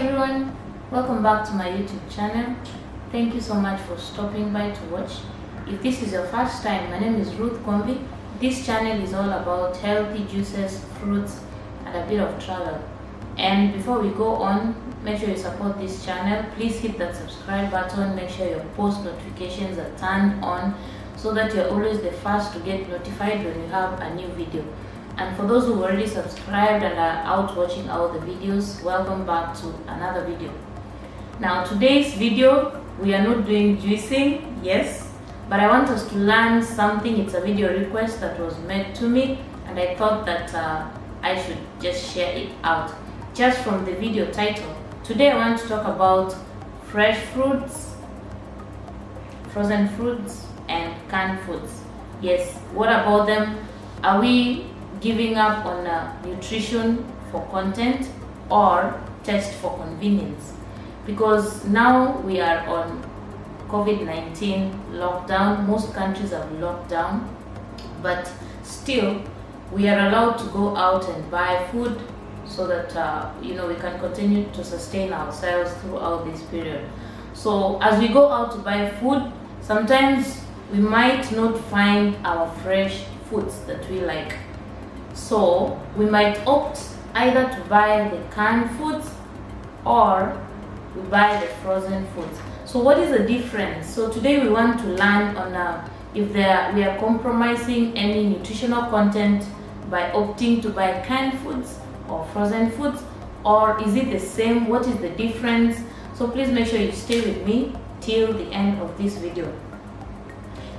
everyone, welcome back to my YouTube channel. Thank you so much for stopping by to watch. If this is your first time, my name is Ruth Kwamby. This channel is all about healthy juices, fruits, and a bit of travel. And before we go on, make sure you support this channel. Please hit that subscribe button. Make sure your post notifications are turned on so that you're always the first to get notified when you have a new video. And for those who already subscribed and are out watching all the videos, welcome back to another video. Now today's video, we are not doing juicing, yes, but I want us to learn something. It's a video request that was made to me, and I thought that I should just share it out. Just from the video title, today I want to talk about fresh fruits, frozen fruits, and canned foods. Yes, what about them? Are we giving up on nutrition for content or taste for convenience? Because now we are on COVID-19 lockdown. Most countries have locked down, but still we are allowed to go out and buy food so that we can continue to sustain ourselves throughout this period. So as we go out to buy food, sometimes we might not find our fresh foods that we like. So we might opt either to buy the canned foods or we buy the frozen foods. So what is the difference? So today we want to learn on if we are compromising any nutritional content by opting to buy canned foods or frozen foods, or is it the same? What is the difference? So please make sure you stay with me till the end of this video.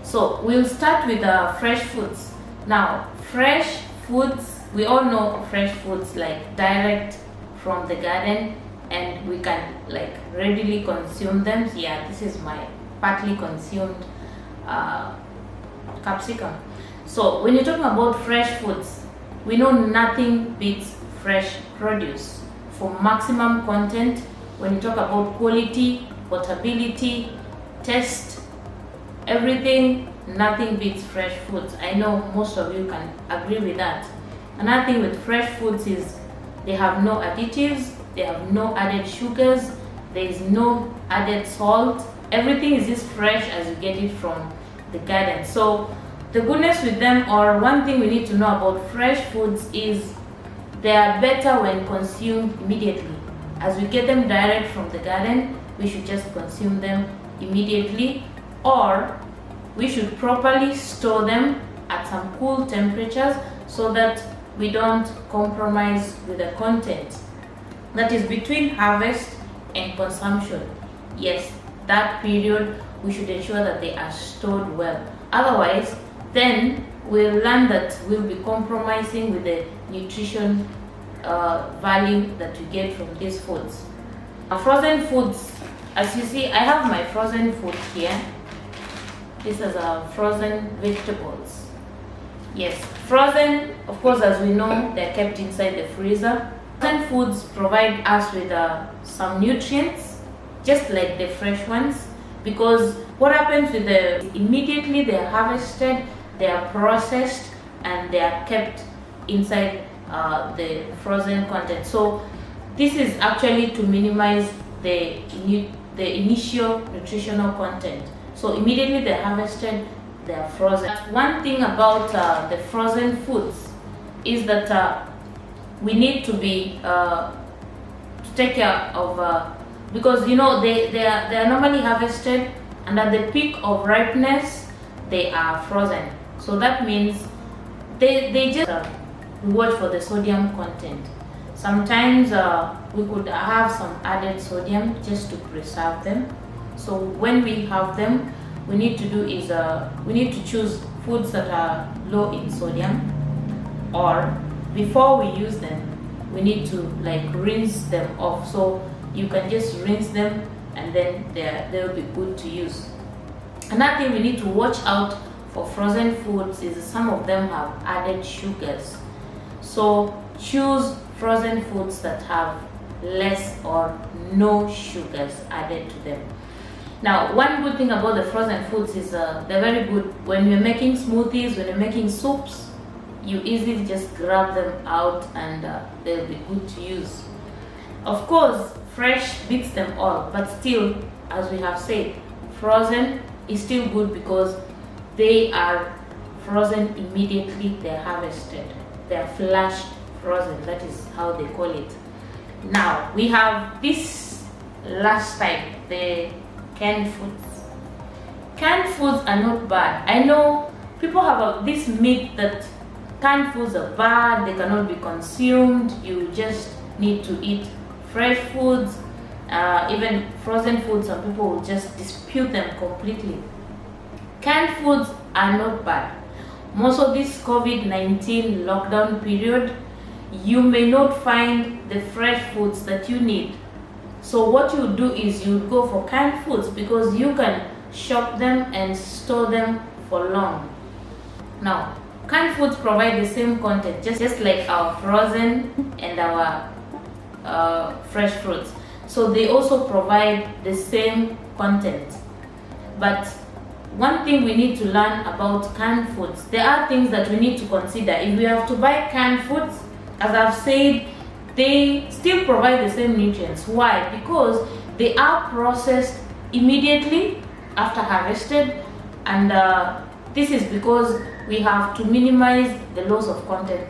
So we'll start with fresh foods. Now fresh foods, we all know fresh foods like direct from the garden and we can like readily consume them. Yeah, this is my partly consumed capsicum. So when you're talking about fresh foods, we know nothing beats fresh produce for maximum content. When you talk about quality, portability, taste, everything, nothing beats fresh foods. I know most of you can agree with that. Another thing with fresh foods is they have no additives, they have no added sugars, there is no added salt. Everything is just fresh as you get it from the garden. So the goodness with them, or one thing we need to know about fresh foods, is they are better when consumed immediately. As we get them direct from the garden, we should just consume them immediately, or we should properly store them at some cool temperatures so that we don't compromise with the content that is between harvest and consumption. Yes, that period we should ensure that they are stored well. Otherwise, then we'll learn that we'll be compromising with the nutrition value that we get from these foods. Frozen foods, as you see, I have my frozen food here. This is frozen vegetables. Yes, frozen, of course, as we know, they're kept inside the freezer. Frozen foods provide us with some nutrients, just like the fresh ones, because what happens with immediately they're harvested, they are processed, and they are kept inside the frozen content. So this is actually to minimize the initial nutritional content. So immediately they're harvested, they are frozen. One thing about the frozen foods is that we need to be to take care of because they are normally harvested, and at the peak of ripeness they are frozen. So that means they just watch for the sodium content. Sometimes we could have some added sodium just to preserve them. So when we have them, we need to do is we need to choose foods that are low in sodium, or before we use them we need to like rinse them off. So you can just rinse them and then they'll be good to use. Another thing we need to watch out for frozen foods is some of them have added sugars. So choose frozen foods that have less or no sugars added to them. Now, one good thing about the frozen foods is they're very good when you're making smoothies, when you're making soups. You easily just grab them out and they'll be good to use. Of course, fresh beats them all, but still, as we have said, frozen is still good because they are frozen immediately they're harvested. They're flash frozen, that is how they call it. Now we have this last type, the canned foods. Canned foods are not bad. I know people have this myth that canned foods are bad, they cannot be consumed, you just need to eat fresh foods. Even frozen foods, some people will just dispute them completely. Canned foods are not bad. Most of this COVID-19 lockdown period, you may not find the fresh foods that you need. So what you do is you go for canned foods because you can shop them and store them for long. Now, canned foods provide the same content, just like our frozen and our fresh fruits. So they also provide the same content. But one thing we need to learn about canned foods, there are things that we need to consider. If we have to buy canned foods, as I've said, they still provide the same nutrients. Why? Because they are processed immediately after harvested, and this is because we have to minimize the loss of content,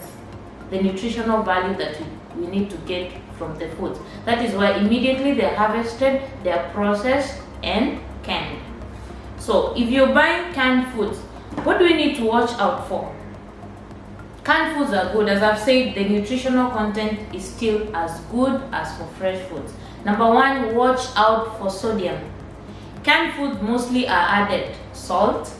the nutritional value that we need to get from the foods. That is why immediately they're harvested, they're processed and canned. So if you're buying canned foods, what do we need to watch out for? Canned foods are good. As I've said, the nutritional content is still as good as for fresh foods. Number one, watch out for sodium. Canned foods mostly are added salt,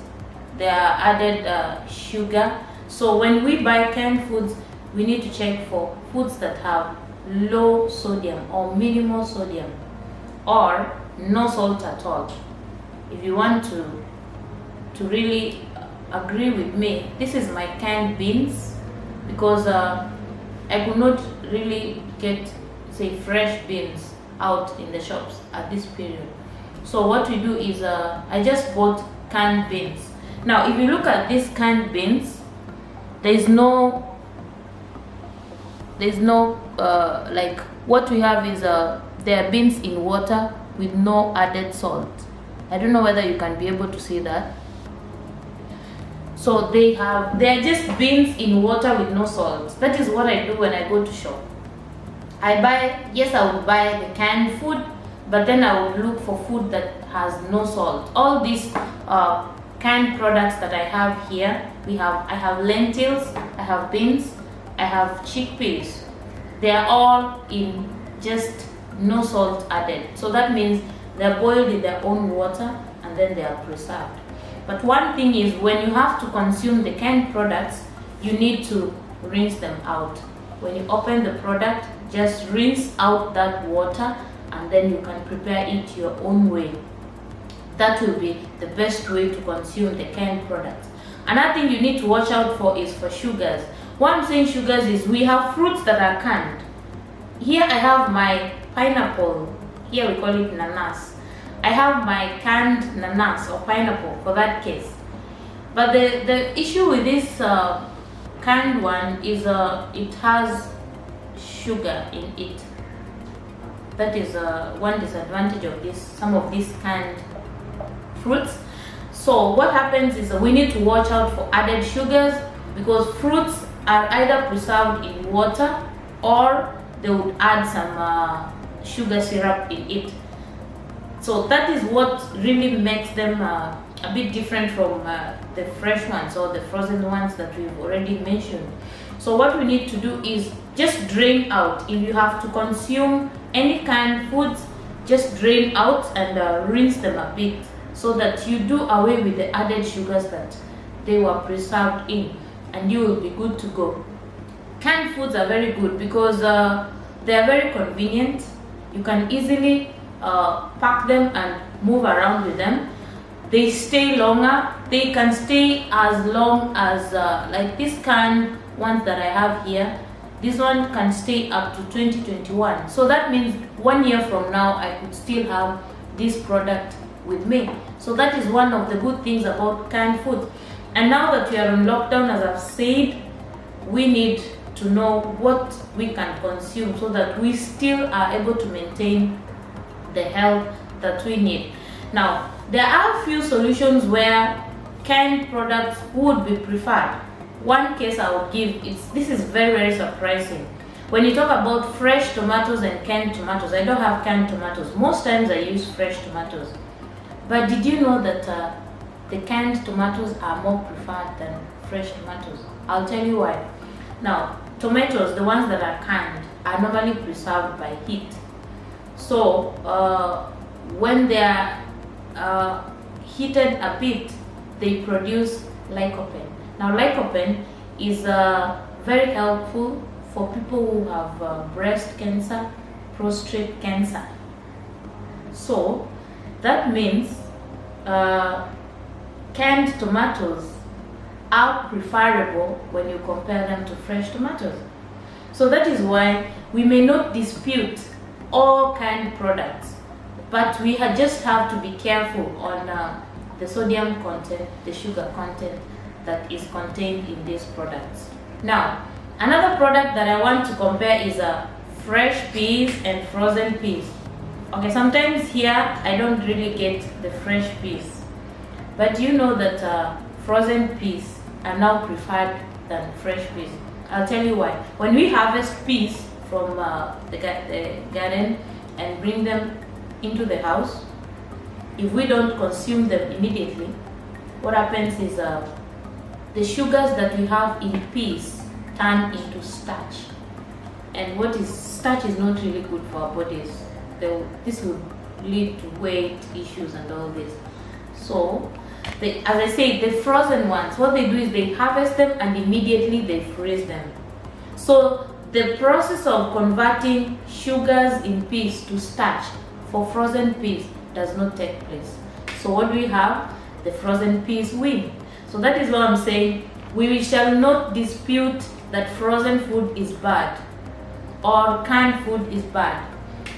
they are added sugar. So when we buy canned foods, we need to check for foods that have low sodium or minimal sodium or no salt at all. If you want to really agree with me, this is my canned beans because I could not really get, say, fresh beans out in the shops at this period. So what we do is I just bought canned beans. Now if you look at these canned beans, there's no like, what we have is they are beans in water with no added salt. I don't know whether you can be able to see that. So they're just beans in water with no salt. That is what I do when I go to shop. I would buy the canned food, but then I would look for food that has no salt. All these canned products that I have here, I have lentils, I have beans, I have chickpeas. They are all in just no salt added. So that means they're boiled in their own water and then they are preserved. But one thing is, when you have to consume the canned products, you need to rinse them out. When you open the product, just rinse out that water and then you can prepare it your own way. That will be the best way to consume the canned products. Another thing you need to watch out for is for sugars. Why I'm saying sugars is we have fruits that are canned. Here I have my pineapple. Here we call it nanas. I have my canned nanas or pineapple for that case. But the issue with this canned one is it has sugar in it. That is one disadvantage of some of these canned fruits. So what happens is we need to watch out for added sugars, because fruits are either preserved in water or they would add some sugar syrup in it. So that is what really makes them a bit different from the fresh ones or the frozen ones that we've already mentioned. So what we need to do is just drain out. If you have to consume any canned foods, just drain out and rinse them a bit so that you do away with the added sugars that they were preserved in, and you will be good to go. Canned foods are very good because they are very convenient. You can easily pack them and move around with them. They stay longer. They can stay as long as like this canned ones that I have here. This one can stay up to 2021. So that means 1 year from now I could still have this product with me. So that is one of the good things about canned food. And now that we are on lockdown, as I've said, we need to know what we can consume so that we still are able to maintain the health that we need. Now, there are a few solutions where canned products would be preferred. One case I would give is, this is very surprising. When you talk about fresh tomatoes and canned tomatoes, I don't have canned tomatoes. Most times I use fresh tomatoes. But did you know that the canned tomatoes are more preferred than fresh tomatoes? I'll tell you why. Now, tomatoes, the ones that are canned, are normally preserved by heat. So when they are heated a bit, they produce lycopene. Now, lycopene is very helpful for people who have breast cancer, prostate cancer. So that means canned tomatoes are preferable when you compare them to fresh tomatoes. So that is why we may not dispute all canned products, but we just have to be careful on the sodium content, the sugar content that is contained in these products. Now, another product that I want to compare is fresh peas and frozen peas. Okay, sometimes here I don't really get the fresh peas, but you know that frozen peas are now preferred than fresh peas. I'll tell you why. When we harvest peas from the garden and bring them into the house, if we don't consume them immediately, what happens is the sugars that we have in peas turn into starch. And starch is not really good for our bodies. This would lead to weight issues and all this. So, as I say, the frozen ones, what they do is they harvest them and immediately they freeze them. So the process of converting sugars in peas to starch for frozen peas does not take place. So what do we have? The frozen peas win. So that is what I'm saying. We shall not dispute that frozen food is bad or canned food is bad.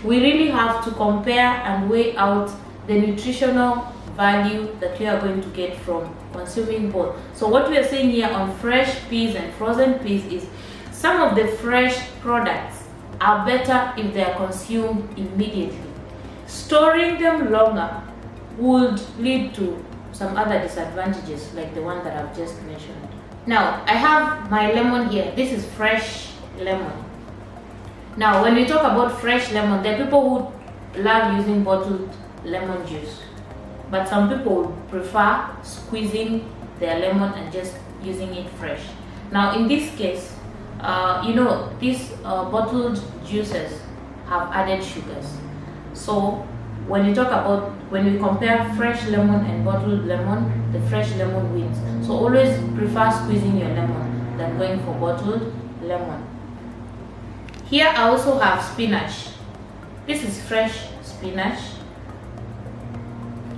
We really have to compare and weigh out the nutritional value that we are going to get from consuming both. So what we are saying here on fresh peas and frozen peas is some of the fresh products are better if they are consumed immediately. Storing them longer would lead to some other disadvantages like the one that I've just mentioned. Now, I have my lemon here. This is fresh lemon. Now, when we talk about fresh lemon, there are people who love using bottled lemon juice. But some people prefer squeezing their lemon and just using it fresh. Now, in this case, these bottled juices have added sugars. So, when we compare fresh lemon and bottled lemon, the fresh lemon wins. So, always prefer squeezing your lemon than going for bottled lemon. Here, I also have spinach. This is fresh spinach.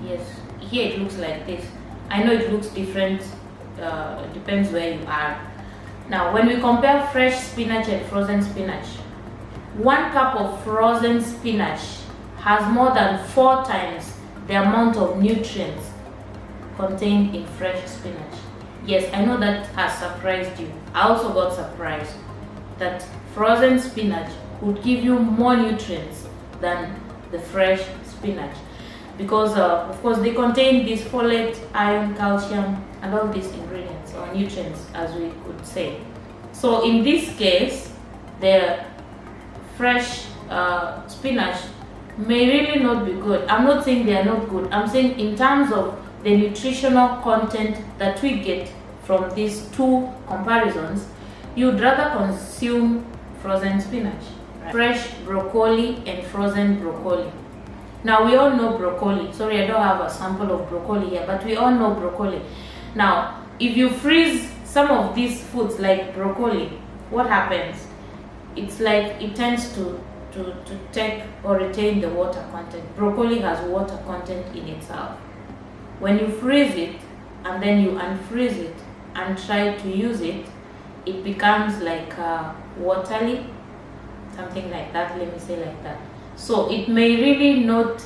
Yes, here it looks like this. I know it looks different, it depends where you are. Now, when we compare fresh spinach and frozen spinach, 1 cup of frozen spinach has more than 4 times the amount of nutrients contained in fresh spinach. Yes, I know that has surprised you. I also got surprised that frozen spinach would give you more nutrients than the fresh spinach. Because of course they contain this folate, iron, calcium, and all these ingredients or nutrients, as we could say. So in this case, the fresh spinach may really not be good. I'm not saying they are not good. I'm saying in terms of the nutritional content that we get from these 2 comparisons, you'd rather consume frozen spinach, right? Fresh broccoli and frozen broccoli. Now, we all know broccoli. Sorry, I don't have a sample of broccoli here, but we all know broccoli. Now, if you freeze some of these foods like broccoli, what happens? It's like it tends to take or retain the water content. Broccoli has water content in itself. When you freeze it and then you unfreeze it and try to use it, it becomes like watery, something like that. Let me say like that. So it may really not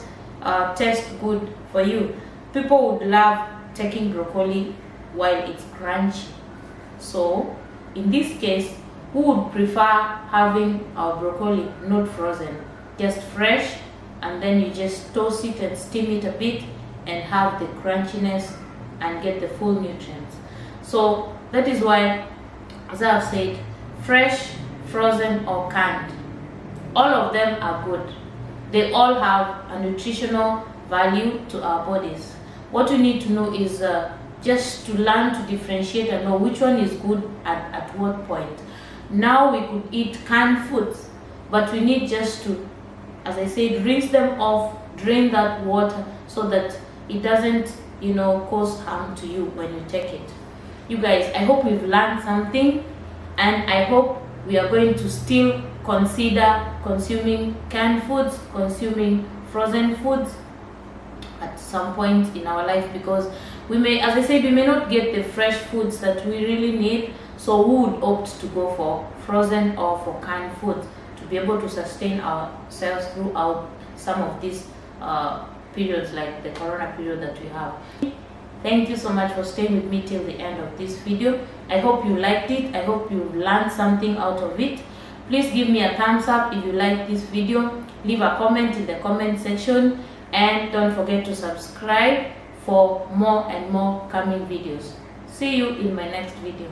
taste good for you. People would love taking broccoli while it's crunchy. So in this case, who would prefer having our broccoli not frozen, just fresh, and then you just toast it and steam it a bit and have the crunchiness and get the full nutrients. So that is why, as I've said, fresh, frozen or canned, all of them are good. They all have a nutritional value to our bodies. What we need to know is just to learn to differentiate and know which one is good at what point. Now we could eat canned foods, but we need just to, as I said, rinse them off, drain that water so that it doesn't, cause harm to you when you take it. You guys, I hope we've learned something, and I hope we are going to still consider consuming canned foods, consuming frozen foods at some point in our life, because we may, as I said, we may not get the fresh foods that we really need, so we would opt to go for frozen or for canned foods to be able to sustain ourselves throughout some of these periods, like the corona period that we have. Thank you so much for staying with me till the end of this video. I hope you liked it. I hope you learned something out of it. Please give me a thumbs up if you like this video. Leave a comment in the comment section, and don't forget to subscribe for more and more coming videos. See you in my next video.